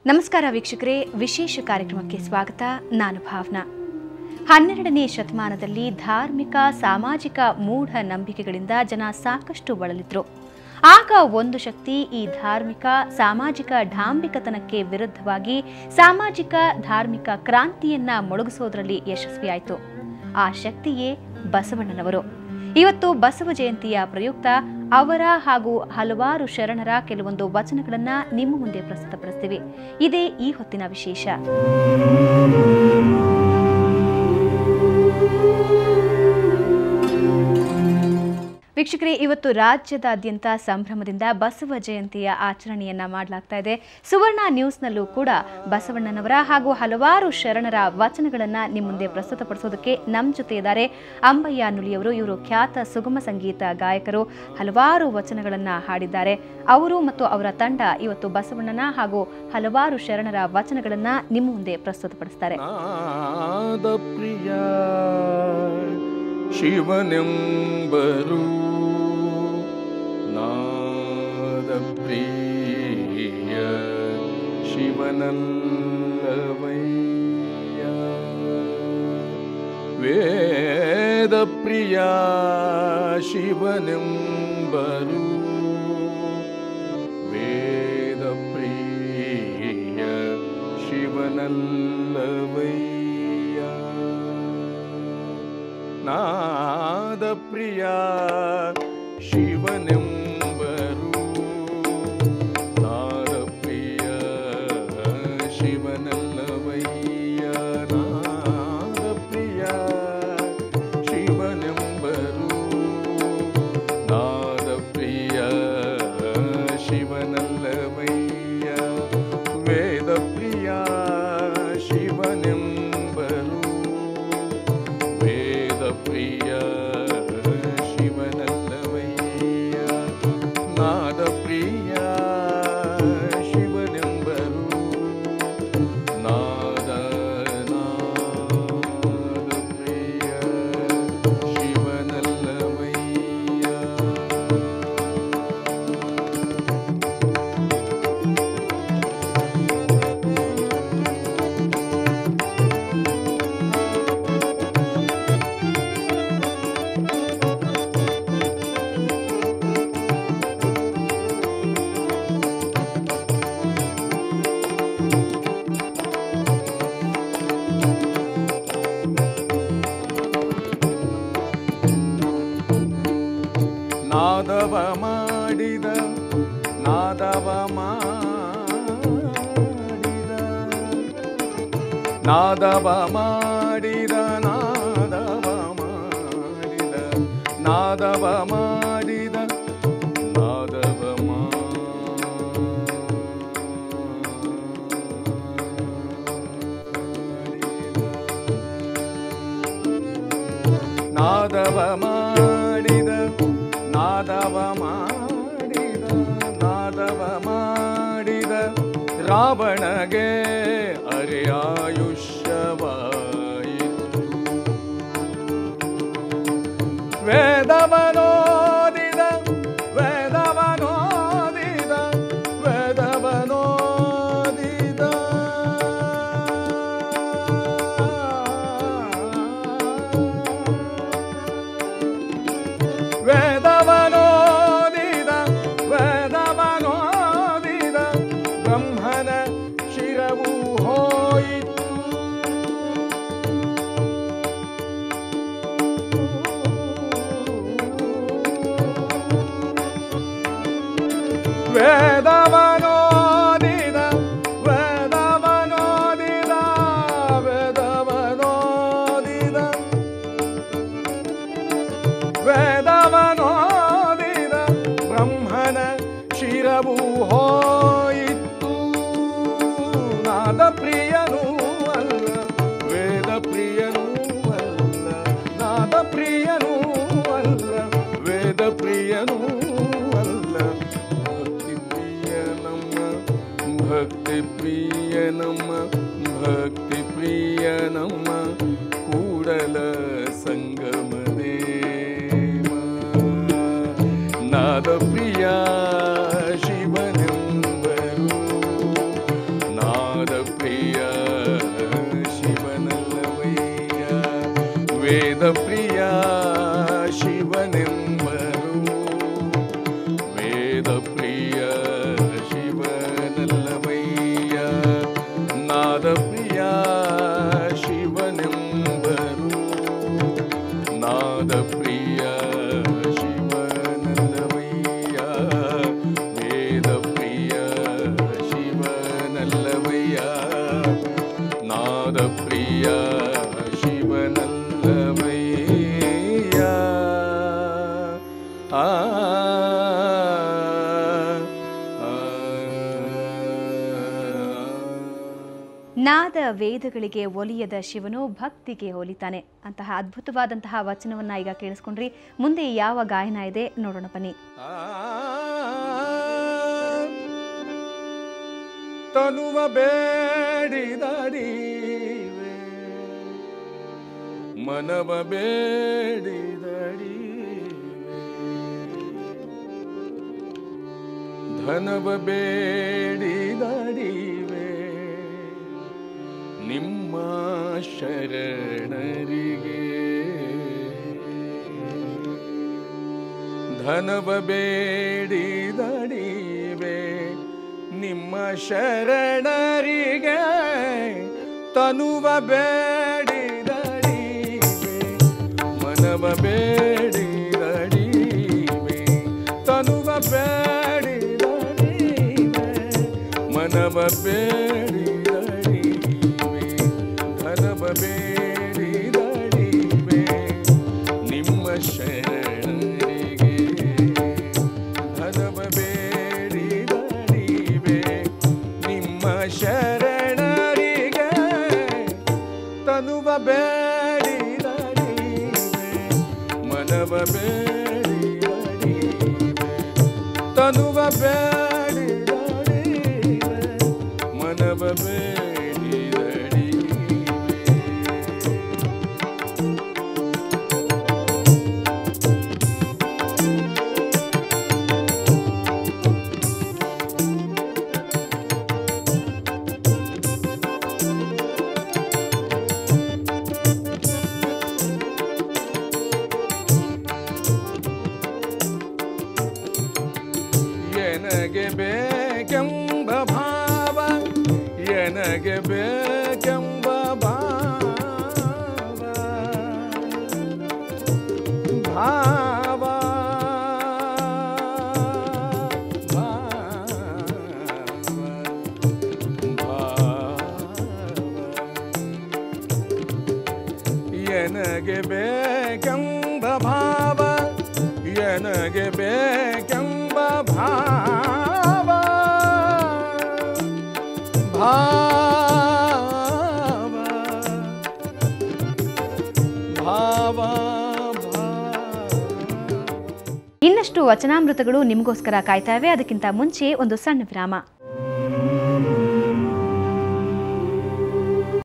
ನಮಸ್ಕಾರ ವೀಕ್ಷಕರೇ, ವಿಶೇಷ ಕಾರ್ಯಕ್ರಮಕ್ಕೆ ಸ್ವಾಗತ. ನಾನು ಭಾವನಾ. 12ನೇ ಶತಮಾನದಲ್ಲಿ ಧಾರ್ಮಿಕ ಸಾಮಾಜಿಕ ಮೂಢ ನಂಬಿಕೆಗಳಿಂದ ಜನ ಸಾಕಷ್ಟು ಬಳಲಿದ್ರು. ಆಗ ಒಂದು ಶಕ್ತಿ ಈ ಧಾರ್ಮಿಕ ಸಾಮಾಜಿಕ ಡಾಂಬಿಕತನಕ್ಕೆ ವಿರುದ್ಧವಾಗಿ ಸಾಮಾಜಿಕ ಧಾರ್ಮಿಕ ಕ್ರಾಂತಿಯನ್ನ ಮೊಳಗಿಸೋದ್ರಲ್ಲಿ ಯಶಸ್ವಿಯಾಯಿತು. ಆ ಶಕ್ತಿಯೇ ಬಸವಣ್ಣನವರು. ಇವತ್ತು ಬಸವ ಜಯಂತಿಯ ಪ್ರಯುಕ್ತ ಅವರ ಹಾಗೂ ಹಲವಾರು ಶರಣರ ಕೆಲವೊಂದು ವಚನಗಳನ್ನು ನಿಮ್ಮ ಮುಂದೆ ಪ್ರಸ್ತುತಪಡಿಸ್ತೀವಿ. ಇದೇ ಈ ಹೊತ್ತಿನ ವಿಶೇಷ. ವೀಕ್ಷಕರೇ, ಇವತ್ತು ರಾಜ್ಯದಾದ್ಯಂತ ಸಂಭ್ರಮದಿಂದ ಬಸವ ಜಯಂತಿಯ ಆಚರಣೆಯನ್ನ ಮಾಡಲಾಗ್ತಾ ಇದೆ. ಸುವರ್ಣ ನ್ಯೂಸ್ನಲ್ಲೂ ಕೂಡ ಬಸವಣ್ಣನವರ ಹಾಗೂ ಹಲವಾರು ಶರಣರ ವಚನಗಳನ್ನ ನಿಮ್ಮ ಮುಂದೆ ಪ್ರಸ್ತುತಪಡಿಸೋದಕ್ಕೆ ನಮ್ಮ ಜೊತೆ ಇದ್ದಾರೆ ಅಂಬಯ್ಯ ನುಲಿಯವರು. ಇವರು ಖ್ಯಾತ ಸುಗಮ ಸಂಗೀತ ಗಾಯಕರು, ಹಲವಾರು ವಚನಗಳನ್ನ ಹಾಡಿದ್ದಾರೆ. ಅವರು ಮತ್ತು ಅವರ ತಂಡ ಇವತ್ತು ಬಸವಣ್ಣನ ಹಾಗೂ ಹಲವಾರು ಶರಣರ ವಚನಗಳನ್ನ ನಿಮ್ಮ ಮುಂದೆ ಪ್ರಸ್ತುತಪಡಿಸ್ತಾರೆ. ಶಿವನೆಂಬರು ನಾದ ಪ್ರಿಯ ಶಿವನಲ್ಲವಯ್ಯ, ವೇದ ಪ್ರಿಯ ಶಿವನೆಂಬರು, ವೇದ ಪ್ರಿಯ ಶಿವನಲ್ಲವಯ್ಯ, ನಾದ ಪ್ರಿಯ ಶಿವನೆಂಬರು, ನಾದ ಪ್ರಿಯ ಶಿವನಲ್ಲವಯ್ಯ, ನಾದ ಪ್ರಿಯ ಶಿವನೆಂಬರು, ನಾದ ಪ್ರಿಯ ಶಿವನಲ್ಲವಯ್ಯ, ವೇದ ಪ್ರಿಯ ಶಿವನೆಂಬರು, ಪ್ರಿಯ ಶಿವನಲ್ಲವಯ್ಯ, ನಾದ ಪ್ರಿಯ ಶಿವನೆಂಬರು, ನಾದ ಪ್ರಿಯ ಶಿವನಲ್ಲವಯ್ಯ. ನಾದವ ಮಾಡಿದ, ನಾದವ ಮಾಡಿದ, ನಾದವ ಮಾಡಿದ, ನಾದವ ಮಾಡಿದ, ನಾದವ ಮಾಡಿದ, ನಾದವ ಮಾಡಿದ, ನಾದವ ಮಾಡಿದ, ನಾದವ ಮಾಡಿದ, ನಾದವ ಮಾಡಿದ, ರಾವಣಗೆ ಅರೆಯಾಯುಷ್ಯವಾಯಿತು, ವೇದವನೋದಿದ, ವೇದವನೋದಿದ, ವೇದವನೋದಿದ, ವೇದವನೋದಿದ, ವೇದವನೋದಿದ, ಬ್ರಹ್ಮನ ಶಿರವು ಹೋಯಿತು, ವೇದವನೋದಿದ, ವೇದವನೋದಿದ, ವೇದವನೋದಿದ, ವೇದವನೋದಿದ, ಬ್ರಹ್ಮನ ಶಿರವು ಹೋಯಿತು, ನಾದ ಪ್ರಿಯನೂ ಅಲ್ಲ, ವೇದ ಪ್ರಿಯನೂ ಅಲ್ಲ, ನಾದ ಪ್ರಿಯನೂ ಅಲ್ಲ, ವೇದ ಪ್ರಿಯನೂ ಅಲ್ಲ, ಭಕ್ತಿ ಪ್ರಿಯ ನಮ್ಮ, ಭಕ್ತಿ ಪ್ರಿಯ ನಮ್ಮ, ಭಕ್ತಿ ಪ್ರಿಯ ನಮ್ಮ ಕೂಡಲ ಸಂಗಮ ದೇವ, ನಾದ ಪ್ರಿಯ ಶಿವನೆಂಬರು, ನಾ ನಾದ ವೇದಗಳಿಗೆ ಒಲಿಯದ ಶಿವನು ಭಕ್ತಿಗೆ ಒಲಿತಾನೆ ಅಂತಹ ಅದ್ಭುತವಾದಂತಹ ವಚನವನ್ನ ಈಗ ಕೇಳಿಸ್ಕೊಂಡ್ರಿ. ಮುಂದೆ ಯಾವ ಗಾಯನ ಇದೆ ನೋಡೋಣ ಬನ್ನಿ. ತನುವ ಬೇಡಿದಡಿವೆ ಮನವ ಬೇಡಿದಡಿವೆ ಧನವ ಬೇಡಿದಡಿವೆ ನಿಮ್ಮ ಶರಣರಿಗೆ ಧನವ ಬೇಡಿದಡಿವೆ ನಿಮ್ಮ ಶರಣರಿಗೆ ತನುವ ಬೇಡಿದಡಿವೆ ಮನವ ಬೇಡಿದಡಿವೆ ತನುವ ಬೇಡಿದಡಿವೆ ಮನವ ಬೇಡಿದಡಿವೆ ಧನವ ಬೇಡಿದಡಿವೆ ನಿಮ್ಮ ಶರಣರಿಗೆ ಧನವ ಬೇಡಿದಡಿವೆ ನಿಮ್ಮ ಶರಣರಿಗೆ ತನುವ ಬೇಡಿದಡಿವೆ ಮನವ ಬೇಡಿದಡಿವೆ ತನುವ ಬೇಡಿದಡಿವೆ ಮನವ ಬೇಡಿದಡಿವೆ. ಎನಗೆ ಬೇಕೆಂಬ ಭಾವ ಎನಗೆ ಬೇಕೆಂಬ ಭಾವ ಭಾವ ಎನಗೆ ಬೇಕೆಂಬ ಭಾವ ಎನಗೆ ಬೇಕೆಂಬ ಭಾವ ಭಾವ ಭಾವ ಇನ್ನಷ್ಟು ವಚನಾಮೃತಗಳು ನಿಮಗೋಸ್ಕರ ಕಾಯ್ತಾ ಇವೆ. ಅದಕ್ಕಿಂತ ಮುಂಚೆ ಒಂದು ಸಣ್ಣ ವಿರಾಮ.